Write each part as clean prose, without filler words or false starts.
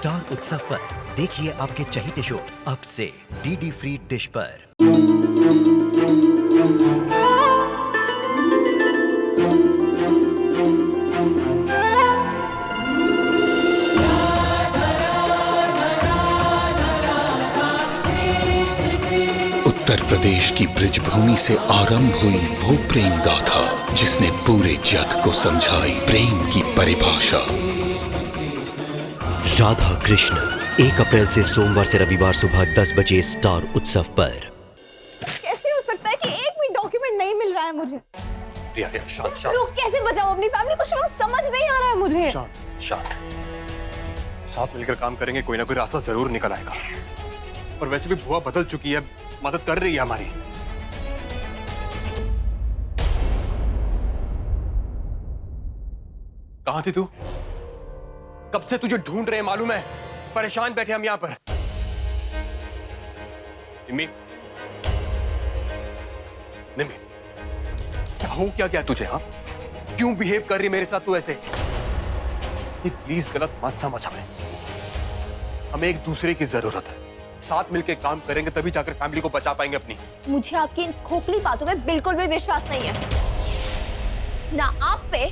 Star उत्सव पर देखिए आपके चहीते शोज अब से डीडी फ्री डिश पर। उत्तर प्रदेश की ब्रिजभूमि से आरंभ हुई वो प्रेम गाथा जिसने पूरे जग को समझाई प्रेम की परिभाषा। राधा कृष्ण 1 अप्रैल से सोमवार से रविवार सुबह 10 बजे स्टार उत्सव पर। कैसे हो सकता है कि एक भी डॉक्यूमेंट नहीं मिल रहा है मुझे? रिया, शांत। लोग कैसे बचाओ अपनी फैमिली को? समझ नहीं आ रहा है मुझे। शांत। साथ मिलकर काम करेंगे, कोई ना कोई रास्ता जरूर निकल आएगा। और वैसे भी बुआ बदल चुकी है, मदद कर रही है हमारी। कहां थी तू? कब से तुझे ढूंढ रहे हैं मालूम है? परेशान बैठे हम यहां पर। निम्मी, निम्मी, क्या हो क्या क्या तुझे? हाँ, क्यों बिहेव कर रही है मेरे साथ तू ऐसे? प्लीज गलत मत समझ हमें एक दूसरे की जरूरत है। साथ मिलकर काम करेंगे तभी जाकर फैमिली को बचा पाएंगे अपनी। मुझे आपकी इन खोखली बातों में बिल्कुल भी विश्वास नहीं है, ना आप पे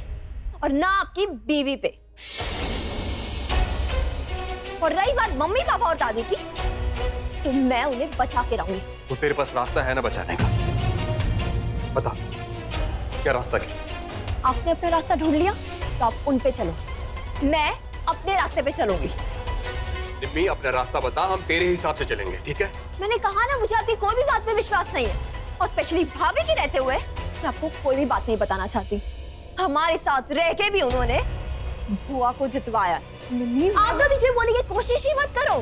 और ना आपकी बीवी पे। और रही बात मम्मी पापा और दादी की, तो मैं उन्हें बचा के रहूंगी। तो तेरे पास रास्ता है ना बचाने का? बता, क्या रास्ता क्या? आपने अपना रास्ता ढूंढ लिया तो आप उन पे चलो, मैं अपने रास्ते पे चलूंगी। निम्मी, अपना रास्ता बता, हम तेरे हिसाब से चलेंगे, ठीक है? मैंने कहा ना, मुझे आपकी कोई भी बात पे विश्वास नहीं है, और स्पेशली भाभी के रहते हुए मैं आपको कोई भी बात नहीं बताना चाहती। हमारे साथ रह के भी उन्होंने बुआ को जितवाया। आप तो बीच में बोलने की कोशिश ही मत करो।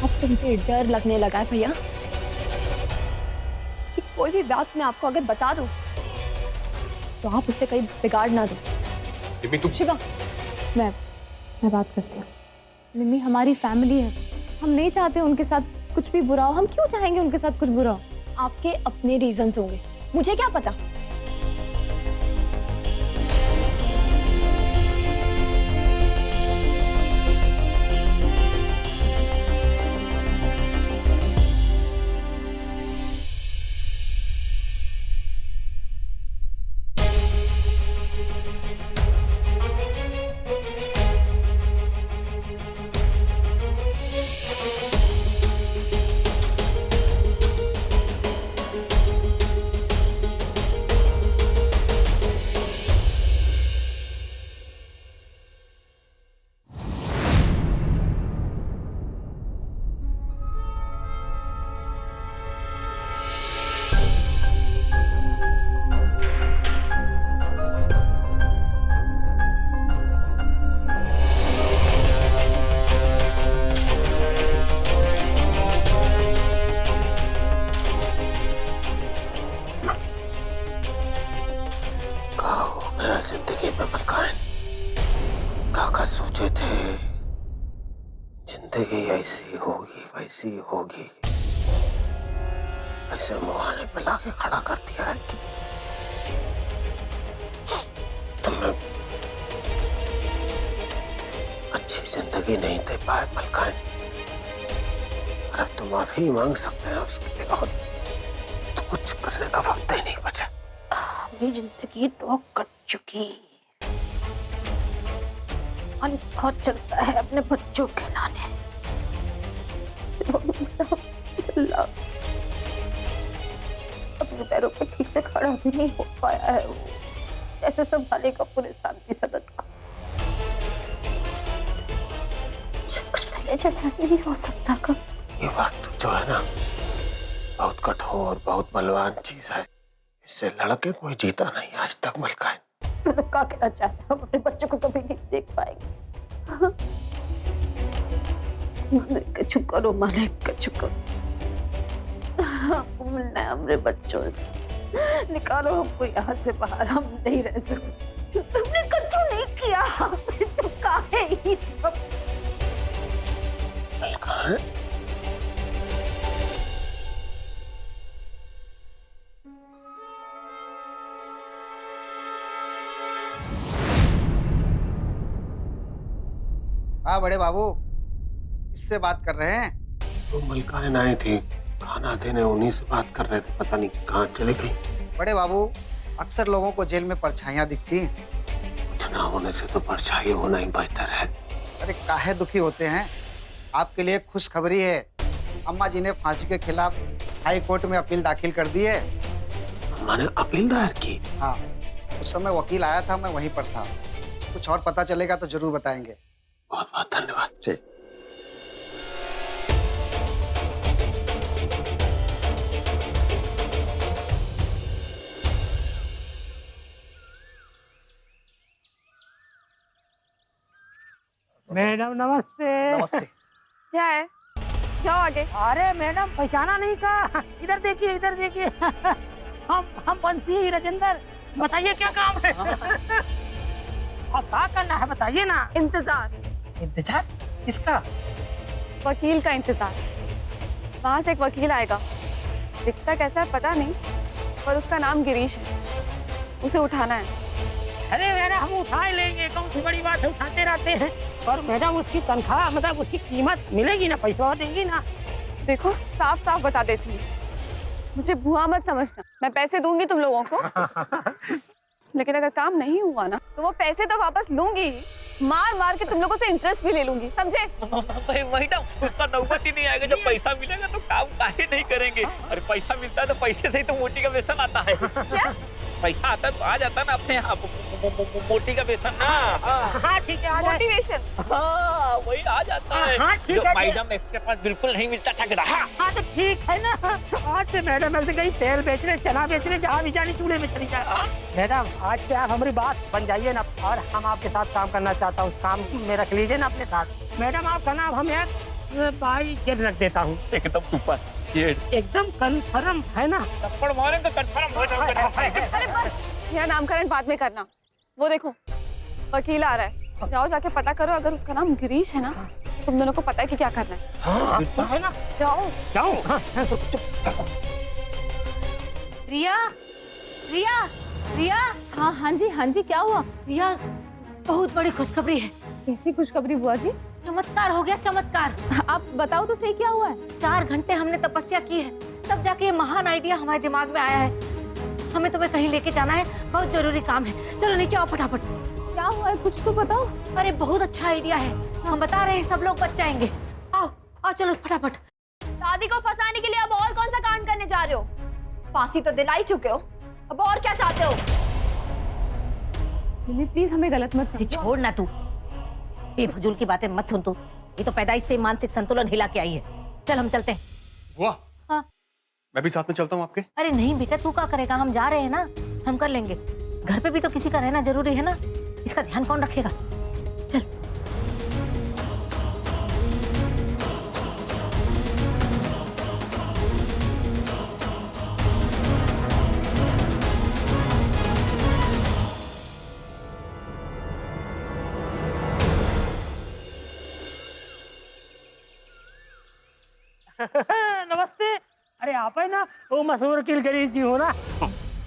अब तुमसे डर लगने लगा है भैया कि कोई भी बात मैं आपको अगर बता दूं तो आप उससे कहीं बिगाड़ ना दो। निम्मी, तू शिवा, मैं बात करती हूँ। निम्मी हमारी फैमिली है, हम नहीं चाहते उनके साथ कुछ भी बुरा हो। हम क्यों चाहेंगे उनके साथ कुछ बुरा हो? आपके अपने रीजंस होंगे, मुझे क्या पता। जिंदगी में मलकान काका सोचे थे जिंदगी ऐसी होगी वैसी होगी, ऐसे मुहाने पे लाके खड़ा कर दिया है कि तुम्हें अच्छी जिंदगी नहीं दे पाए मलकान। अब तुम माफी मांग सकते हैं उसके लिए, और तो कुछ करने का वक्त ही नहीं बचा। मेरी जिंदगी तो कट चुकी। मन बहुत चलता है अपने बच्चों के लाने। अपने पैरों पे ठीक से खड़ा भी नहीं हो पाया है वो। कैसे संभालेगा पूरे शांति सदन को? कुछ पहले जैसा नहीं हो सकता कब? ये वक्त जो है ना, बहुत कठोर, बहुत बलवान चीज है। इससे लड़के कोई जीता नहीं आज तक मलकान। क्या कहना चाहता, हम अपने बच्चों को कभी नहीं देख पाएंगे। मालिक का शुक्र हो, मालिक का शुक्र। आपको मिलना है हमारे बच्चों से। निकालो हमको यहाँ से बाहर, हम नहीं रह सकते। हमने कुछ नहीं किया, तो काहे ही सब? मलकान, हाँ बड़े बाबू, किससे बात कर रहे हैं? तो मलकान आई थी, खाना देने, उन्हीं से बात कर रहे थे, पता नहीं कहाँ चले गई। बड़े बाबू, अक्सर लोगों को जेल में परछाइयाँ दिखती हैं। कुछ ना होने से तो परछाई होना ही बेहतर है। अरे काहे दुखी होते हैं? आपके लिए खुशखबरी है, अम्मा जी ने फांसी के खिलाफ हाई कोर्ट में अपील दाखिल कर दी है। मैंने अपील दायर की? हाँ, उस समय वकील आया था, मैं वहीं पर था। कुछ और पता चलेगा तो जरूर बताएंगे। बहुत बहुत धन्यवाद। जी। मैडम नमस्ते। नमस्ते। क्या है? जाओ आगे। अरे मैडम पहचाना नहीं का? इधर देखिए, इधर देखिए। हम बंसी राजेंद्र, बताइए क्या काम है? अब क्या करना है बताइए ना। इंतजार। इंतजार किसका? वकील का इंतजार। वहां से एक वकील आएगा, दिखता कैसा है पता नहीं, पर उसका नाम गिरीश है। उसे उठाना है। अरे मैडम हम उठा लेंगे, कौन सी बड़ी बात है, उठाते रहते हैं। पर मैडम उसकी तनख्वाह मतलब उसकी कीमत मिलेगी ना, पैसा देंगी ना? देखो साफ साफ बता देती हूँ, मुझे भुआ मत समझना। मैं पैसे दूंगी तुम लोगों को, लेकिन अगर काम नहीं हुआ ना तो वो पैसे तो वापस लूंगी, मार मार के तुम लोगों से इंटरेस्ट भी ले लूंगी, समझे? मैडम उसका नौबत ही नहीं आएगा। जब पैसा मिलेगा तो काम काहे नहीं करेंगे। अरे पैसा मिलता है तो पैसे से ही तो मोटी का वेतन आता है। क्या? पैसा आता है तो आ जाता है ना अपने यहाँ मोटी का वेतन। हाँ ठीक है, आ जाए। मोटिवेशन। हाँ वही आ जाता है। हाँ, ठीक जो है। मैडम इसके पास बिल्कुल नहीं मिलता ठग रहा। हाँ तो ठीक है ना। आज से मैडम ऐसे कहीं तेल बेचने, चना बेचने, जहाँ भी जानी चूल्हे में चली जाए। मैडम आज से आप हमारी बात बन जाइए ना, और हम आपके साथ काम करना चाहता हूँ। काम में रख लीजिए ना अपने साथ। मैडम आपका नाम हम एक भाई जेल रख देता हूँ। एकदम सुपर, ये एकदम कन्फर्म है ना? थप्पड़ मारेंगे कंफर्म हो जाएगा। अरे बस, मेरा नामकरण बाद में करना। वो देखो वकील आ रहा है, जाओ जाके पता करो। अगर उसका नाम गिरीश है ना तो तुम दोनों को पता है कि क्या करना है। हाँ है ना? जाओ जाओ। रिया, रिया, रिया, हाँ जी, क्या हुआ? रिया, बहुत बड़ी खुशखबरी है। कैसी खुशखबरी बुआ जी? चमत्कार हो गया, चमत्कार। आप बताओ तो सही क्या हुआ है? 4 घंटे हमने तपस्या की है, तब जाके ये महान आइडिया हमारे दिमाग में आया है। हमें तुम्हें कहीं लेके जाना है, बहुत जरूरी काम है। चलो नीचे आओ फटाफट। क्या हुआ है, कुछ तो बताओ। अरे बहुत अच्छा आइडिया है, हम बता रहे हैं, सब लोग बच जाएंगे। आओ आओ चलो फटाफट। दादी को फंसाने के लिए अब और कौन सा कांड करने जा रहे हो? फांसी तो दिला ही चुके हो, अब और क्या चाहते हो? मम्मी प्लीज हमें गलत मत अरे समझो। छोड़ ना तू, बेफजूल की बातें मत सुन तू। ये तो पैदाइश से मानसिक संतुलन हिला के आई है। चल हम चलते हैं। वाह, हाँ। मैं भी साथ में चलता हूँ आपके। अरे नहीं बेटा, तू क्या करेगा, हम जा रहे हैं ना, हम कर लेंगे। घर पे भी तो किसी का रहना जरूरी है ना, इसका ध्यान कौन रखेगा? चल। नमस्ते। अरे आप है ना वो मशहूर वकील गिरीश जी हो ना?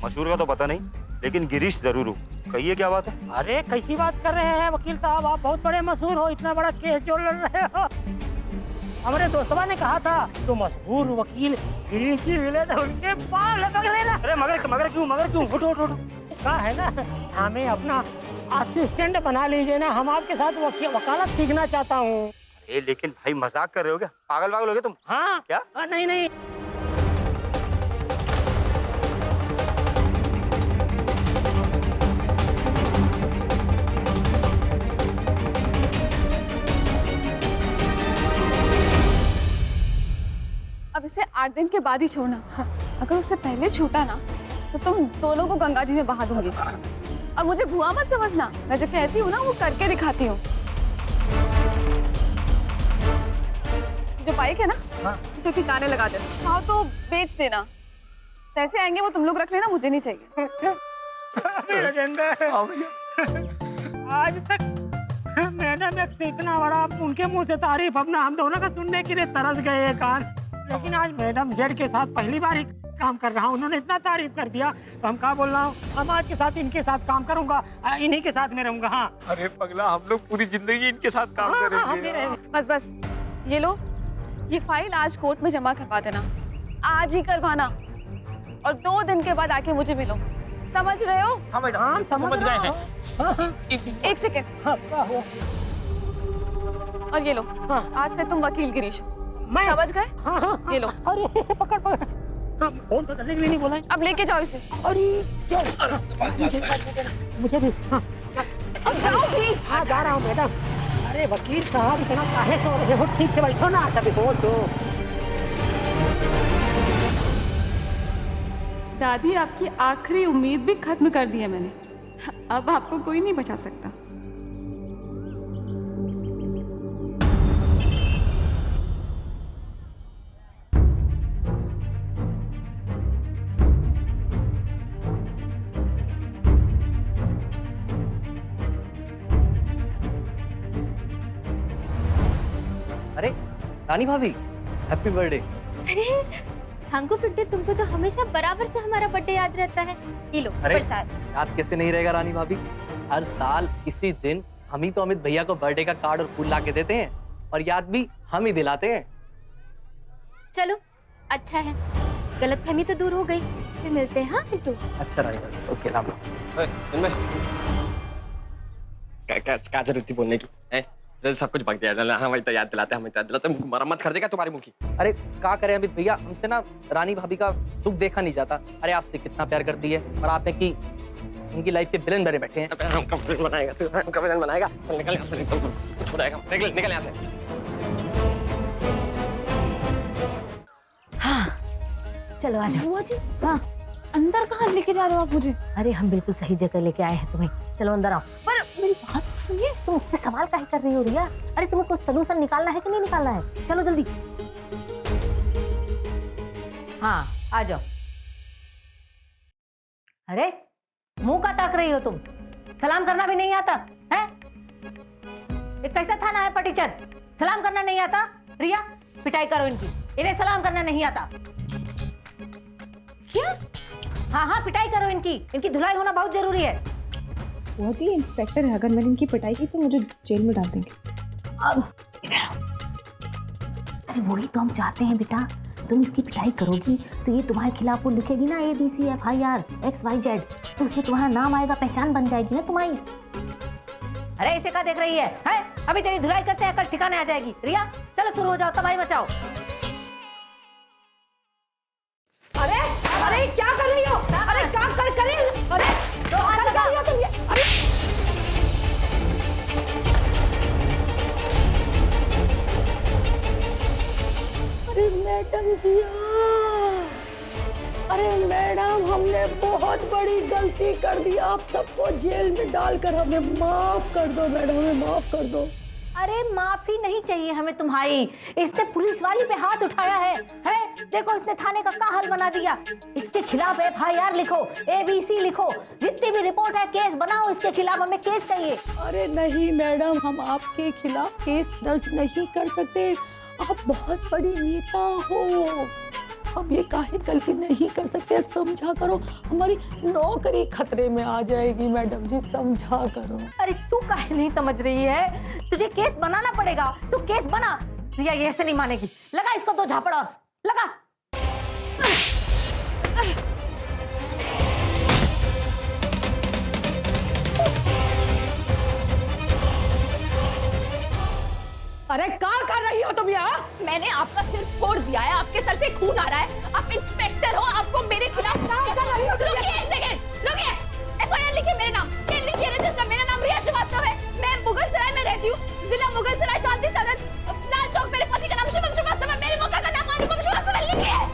मशहूर का तो पता नहीं, लेकिन गिरीश जरूर हूँ। कहिए क्या बात है? अरे कैसी बात कर रहे हैं वकील साहब, आप बहुत बड़े मशहूर हो, इतना बड़ा केस जो लड़ रहे हो। हमारे दोस्तवा ने कहा था तो मशहूर वकील गिरीश जी मिले तो उनके पाँव लपक लेना। अरे मगर क्यों? उठो। कहा है ना, हमें अपना असिस्टेंट बना लीजिए ना, हम आपके साथ वकालत सीखना चाहता हूँ। अरे लेकिन भाई मजाक कर रहे हो क्या? पागल हो गए तुम? हाँ क्या? नहीं। अब इसे 8 दिन के बाद ही छोड़ना। अगर उससे पहले छूटा ना तो तुम दोनों को गंगा जी में बहा दूंगी। और मुझे भुआ मत समझना, मैं जो कहती हूँ ना वो करके दिखाती हूँ। जो बाइक है ना, इसे ठिकाने लगा देना, हाँ तो बेच देना। पैसे आएंगे वो तुम लोग रख लेना, मुझे नहीं चाहिए। राजेंद्र, आज तक मैडम एक इतना बड़ा उनके मुंह से तारीफ अपना हम दोनों का सुनने के लिए तरस गए कान, लेकिन आज मैडम जेड के साथ पहली बार काम कर रहा हूँ, उन्होंने इतना तारीफ कर दिया तो हम क्या बोल रहा हूँ, हम आज के साथ इनके साथ काम करूंगा, इन्हीं के साथ में रहूंगा। हाँ अरे पगला, हम लोग पूरी जिंदगी इनके साथ काम करेंगे। बस बस, ये लो, ये फाइल आज कोर्ट में जमा करवा देना, आज ही करवाना, और 2 दिन के बाद आके मुझे मिलो, समझ रहे हो? हाँ मैडम समझ गए हैं। 1 सेकेंड, हाँ, क्या हुआ? और ये लो, हाँ। आज से तुम वकील गिरीश, मैं समझ गए? हाँ हाँ ये लो। अरे पकड़ पकड़, हाँ, फोन तो करने के लिए नहीं बोला है। अब लेके जाओ इसे। अरे चल, मुझे भी। हाँ अब जाओ भी। हाँ जा रहा हूँ मैडम। अरे वकील साहब इतना काहे सो रहे हो, ठीक से बैठो ना, तभी होश हो। दादी, आपकी आखिरी उम्मीद भी खत्म कर दी है मैंने, अब आपको कोई नहीं बचा सकता। अरे रानी भाभी, हैप्पी बर्थडे। अरे थैंक पिट्टू, तुमको तो हमेशा बराबर से हमारा बर्थडे याद रहता है। ये लो प्रसाद। याद कैसे नहीं रहेगा रानी भाभी, हर साल इसी दिन हम ही तो अमित भैया को बर्थडे का कार्ड और फूल ला के देते हैं, और याद भी हम ही दिलाते हैं। चलो अच्छा है, गलतफहमी तो दूर हो गई, फिर मिलते हैं। हाँ पिट्टू। अच्छा रानी भाभी, ओके राम राम। क्या जरूरत थी बोलने की? सब कुछ भाग दिया, हमें तो याद दिलाते, हमें याद दिलाते, मरम्मत कर देगा तुम्हारी मुंह की। अरे क्या करें अमित भैया, हमसे ना रानी भाभी का दुख देखा नहीं जाता। अरे आपसे कितना प्यार करती है, और आप है कि उनकी लाइफ के विलेन बने बैठे हैं। हमका विलेन बनाएगा, हमका विलेन बनाएगा। चल निकल यहाँ से, कुछ हो जाएगा, निकल यहाँ से। हाँ चलो आ जाओ। बुआ जी, हाँ अंदर कहाँ लेके जा रहे हो आप मुझे? अरे हम बिल्कुल सही जगह लेके आए हैं तुम्हें, चलो अंदर आओ। पर मेरी बात सुनिए। तुम मुझसे सवाल काहे कर रही हो रिया? अरे तुम्हें कुछ सलूशन निकालना है कि नहीं निकालना है? चलो जल्दी। हाँ आ जाओ। अरे मुंह का ताक रही हो तुम, सलाम करना भी नहीं आता है? ये कैसा थाना है पटीचर, सलाम करना नहीं आता? रिया पिटाई करो इनकी, इन्हें सलाम करना नहीं आता। क्या? हाँ हाँ पिटाई करो इनकी, इनकी धुलाई होना बहुत जरूरी है। बुआ जी इंस्पेक्टर है, अगर मैंने इनकी पिटाई की तो मुझे जेल में डाल देंगे। अरे वही तो हम चाहते हैं बेटा, तुम इसकी पिटाई करोगी तो ये तुम्हारे खिलाफ वो लिखेगी ना ABC FIR XYZ, तो उसमें तुम्हारा नाम आएगा, पहचान बन जाएगी ना तुम्हारी। अरे इसे क्या देख रही है? अभी तेरी धुलाई करते हैं, कल ठिकाने आ जाएगी। रिया चलो शुरू हो जाओ, तबाही मचाओ। अरे अरे क्या कर रही हो? अरे क्या कर रही हो? अरे क्या कर रही हो तुम ये? अरे मैडम जी, अरे मैडम हमने बहुत बड़ी गलती कर दी, आप सबको जेल में डालकर हमें माफ कर दो मैडम, हमें माफ कर दो। अरे माफी नहीं चाहिए हमें तुम्हारी, इसने पुलिस वाली पे हाथ उठाया है? देखो इसने थाने का क्या हाल बना दिया। इसके खिलाफ FIR लिखो, ABC लिखो, जितनी भी रिपोर्ट है केस बनाओ इसके खिलाफ, हमें केस चाहिए। अरे नहीं मैडम, हम आपके खिलाफ केस दर्ज नहीं कर सकते, आप बहुत बड़ी नेता हो, हम ये काहे गलती नहीं कर सकते, समझा करो, हमारी नौकरी खतरे में आ जाएगी मैडम जी, समझा करो। अरे तू काहे नहीं समझ रही है, तुझे केस बनाना पड़ेगा, तू केस बना। रिया ये ऐसे नहीं मानेगी, लगा इसको 2 झापड़ और लगा। अरे क्या कर रही हो तुम यहाँ? मैंने आपका सिर फोड़ दिया है, आपके सर से खून आ रहा है, आप इंस्पेक्टर हो, आपको मेरे खिलाफ रुकिए एक सेकंड, रुकिए। FIR लिखिए मेरे नाम, लिखिए रजिस्टर, मेरा नाम रिया श्रीवास्तव है, मैं मुगल सराय में रहती हूँ, जिला मुगल सराय, शांति सदन, लाल चौक। मेरे पति का नाम शुभम श्रीवास्तव है, मेरे पापा का नाम अनुपम श्रीवास्तव है, लिखिए।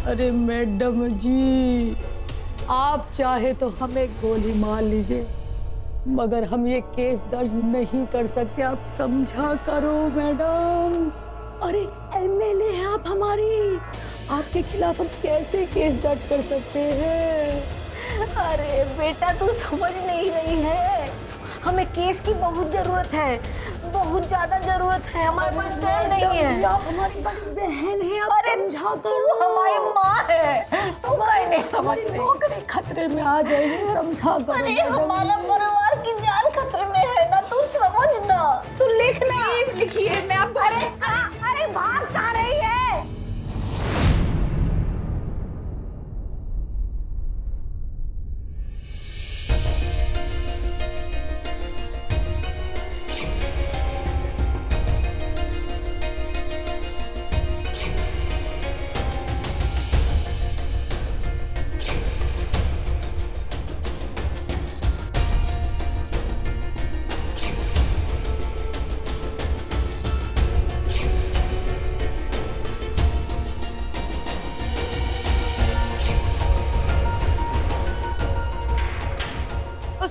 अरे मैडम जी, आप चाहे तो हमें गोली मार लीजिए, मगर हम ये केस दर्ज नहीं कर सकते, आप समझा करो मैडम। अरे एमएलए हैं आप हमारी, आपके खिलाफ हम कैसे केस दर्ज कर सकते हैं? अरे बेटा तू समझ नहीं रही है, हमें केस की बहुत जरूरत है, बहुत ज्यादा जरूरत है, हमारे पास टाइम नहीं है। आप हमारी बड़ी बहन है, आप अरे समझा तू करो। हमारी माँ है, तू काहे नहीं समझ रही? नौकरी खतरे में आ जाएगी, समझा करो। अरे मैडम। हमारा परिवार की जान खतरे में है ना, तू समझना, तू लिखना। प्लीज लिखिए, मैं आपको अरे भाग कहाँ रही है?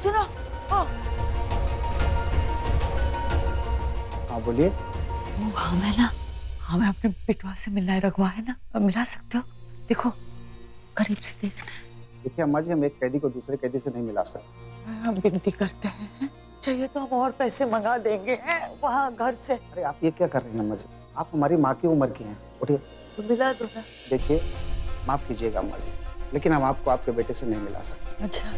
सुनो, हाँ बोलिए। हमें ना, हमें अपने बिटवा से मिलना है, रघुआ है ना, मिला सकते हो? देखो करीब से देखना है। देखिए अम्मा जी, हम एक कैदी को दूसरे कैदी से नहीं मिला सकते। हम विनती करते हैं, चाहिए तो हम और पैसे मंगा देंगे वहाँ घर से। अरे आप ये क्या कर रही हैं अम्मा जी? आप हमारी माँ की उम्र की हैं, उठिए। तो मिला दो ना। देखिए माफ कीजिएगा अम्मा जी, लेकिन हम आपको आपके बेटे से नहीं मिला सकते। अच्छा,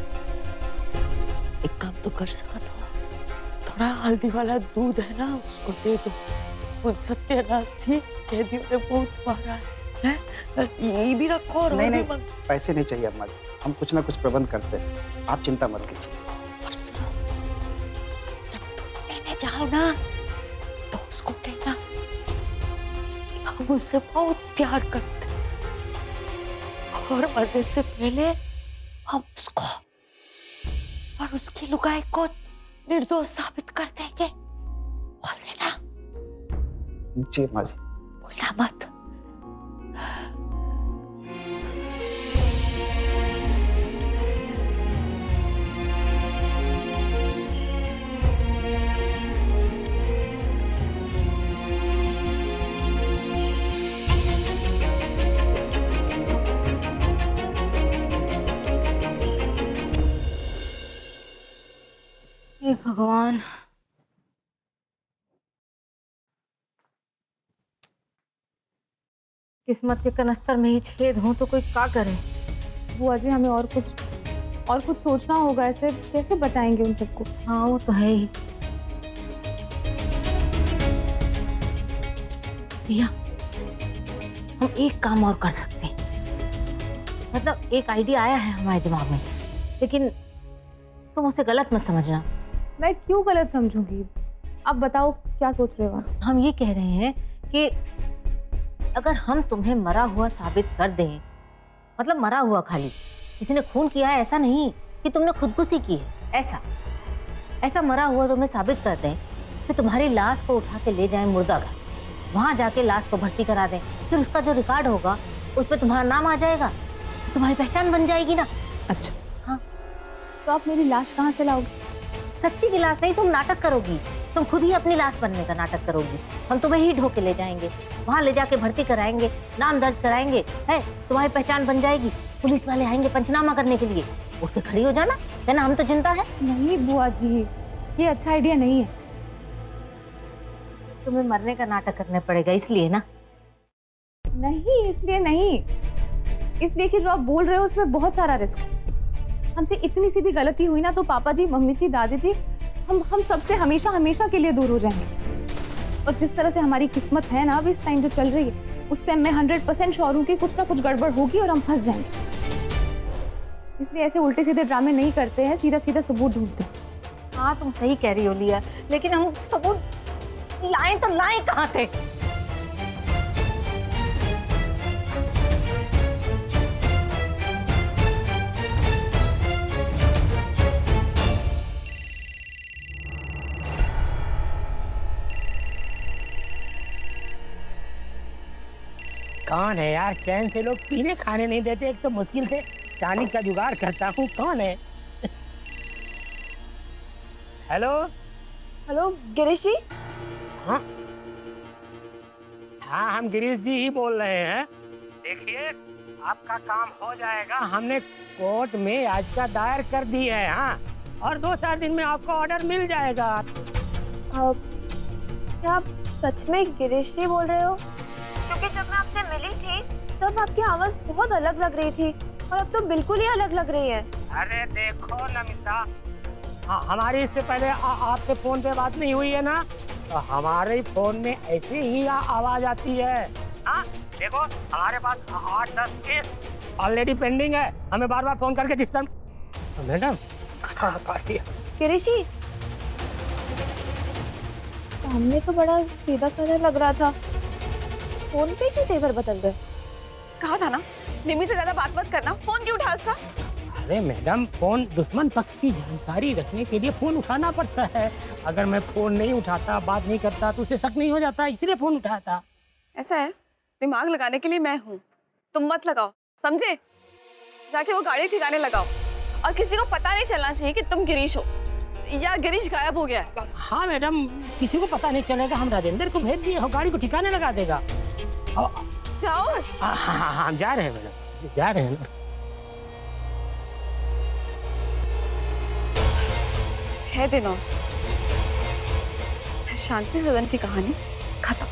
एक काम तो कर सकता हो, थोड़ा हल्दी वाला दूध है ना, उसको दे दो। उन सत्यानाशी कैदियों ने बहुत मारा है, ये भी रखो। और नहीं नहीं, पैसे नहीं चाहिए अम्मा जी, हम कुछ ना कुछ प्रबंध करते हैं, आप चिंता मत कीजिए। और सुनो, जब तुम लेने जाओ ना तो उसको कहना कि हम उससे बहुत प्यार करते और मरने से पहले हम उसको और उसकी लुगाई को निर्दोष साबित कर देंगे। बोल देना। जी अम्मा जी। बोलना मत। हे भगवान, किस्मत के कनस्तर में ही छेद हो तो कोई क्या करे। बुआ जी हमें और कुछ सोचना होगा, ऐसे कैसे बचाएंगे उन सबको? हाँ वो तो है ही। भैया हम एक काम और कर सकते हैं, मतलब एक आइडिया आया है हमारे दिमाग में, लेकिन तुम उसे गलत मत समझना। मैं क्यों गलत समझूंगी? आप बताओ क्या सोच रहे हो? हम ये कह रहे हैं कि अगर हम तुम्हें मरा हुआ साबित कर दें, मतलब मरा हुआ खाली, किसी ने खून किया है ऐसा नहीं कि तुमने खुदकुशी की है, ऐसा मरा हुआ तुम्हें साबित कर दें, फिर तुम्हारी लाश को उठा के ले जाएं मुर्दाघर, वहां जाके लाश को भर्ती करा दें, फिर उसका जो रिकॉर्ड होगा उस पर तुम्हारा नाम आ जाएगा, तुम्हारी पहचान बन जाएगी ना। अच्छा हाँ, तो आप मेरी लाश कहाँ से लाओगे? सच्ची की लाश नहीं, तुम नाटक करोगी, तुम खुद ही अपनी लाश बनने का नाटक करोगी। हम तुम्हें ही ढो के ले जाएंगे, वहाँ ले जाके भर्ती कराएंगे, नाम दर्ज कराएंगे, है तुम्हारी पहचान बन जाएगी। पुलिस वाले आएंगे पंचनामा करने के लिए, उठ के खड़ी हो जाना, कहना हम तो जिंदा है। नहीं बुआ जी, ये अच्छा आइडिया नहीं है। तुम्हें मरने का नाटक करना पड़ेगा इसलिए ना? नहीं इसलिए नहीं, इसलिए कि जो आप बोल रहे हो उसमें बहुत सारा रिस्क है। हमसे इतनी सी भी गलती हुई ना तो पापा जी, मम्मी जी, दादी जी, हम सबसे हमेशा हमेशा के लिए दूर हो जाएंगे। और जिस तरह से हमारी किस्मत है ना अब इस टाइम जो चल रही है, उससे मैं 100% श्योर हूँ कि कुछ ना कुछ गड़बड़ होगी और हम फंस जाएंगे। इसलिए ऐसे उल्टे सीधे ड्रामे नहीं करते हैं, सीधा सीधा सबूत ढूंढते हैं। हाँ तुम सही कह रही हो लिया, लेकिन हम सबूत लाएं तो लाएं कहाँ से? कौन है यार? चैन से लोग पीने खाने नहीं देते, एक तो मुश्किल से चांदी का जुगाड़ करता हूँ। कौन है? हेलो। हेलो गिरीश जी। हाँ हाँ, हम गिरीश जी ही बोल रहे हैं। देखिए, आपका काम हो जाएगा। हमने कोर्ट में याचिका दायर कर दी है। हाँ, और 2-4 दिन में आपको ऑर्डर मिल जाएगा। क्या आप सच में गिरीश जी बोल रहे हो? क्योंकि जब मैं आपसे मिली थी तब आपकी आवाज बहुत अलग लग रही थी और अब तो बिल्कुल ही अलग लग रही है। अरे देखो नमिता, हमारी इससे पहले आपसे फोन पे बात नहीं हुई है ना, तो हमारे फोन में ऐसे ही आवाज आती है। हाँ देखो, हमारे पास 8-10 केस ऑलरेडी पेंडिंग है। हमें बार बार फोन करके डिस्टर्ब। मैडम काट दिया। गिरीश जी, सामने तो बड़ा सीधा साधा लग रहा था, फोन पे क्यों तेवर बदल गए? कहा था ना निमी से ज्यादा बात मत करना। फोन क्यों उठाया उसका? अरे मैडम, फोन दुश्मन पक्ष की जानकारी रखने के लिए फोन उठाना पड़ता है। अगर मैं फोन नहीं उठाता, बात नहीं करता, तो उसे शक नहीं हो जाता, इसलिए फोन उठाया था। ऐसा है, दिमाग लगाने के लिए मैं हूँ, तुम मत लगाओ, समझे? जाके वो गाड़ी ठिकाने लगाओ और किसी को पता नहीं चलना चाहिए कि तुम गिरीश हो या गिरीश गायब हो गया है। हाँ मैडम, किसी को पता नहीं चलेगा। हम राजेंद्र को भेज दिए, गाड़ी को ठिकाने लगा देगा। जाओ। हाँ, हम जा रहे हैं मैडम, जा रहे हैं। 6 दिन और शांति सदन की कहानी खत्म।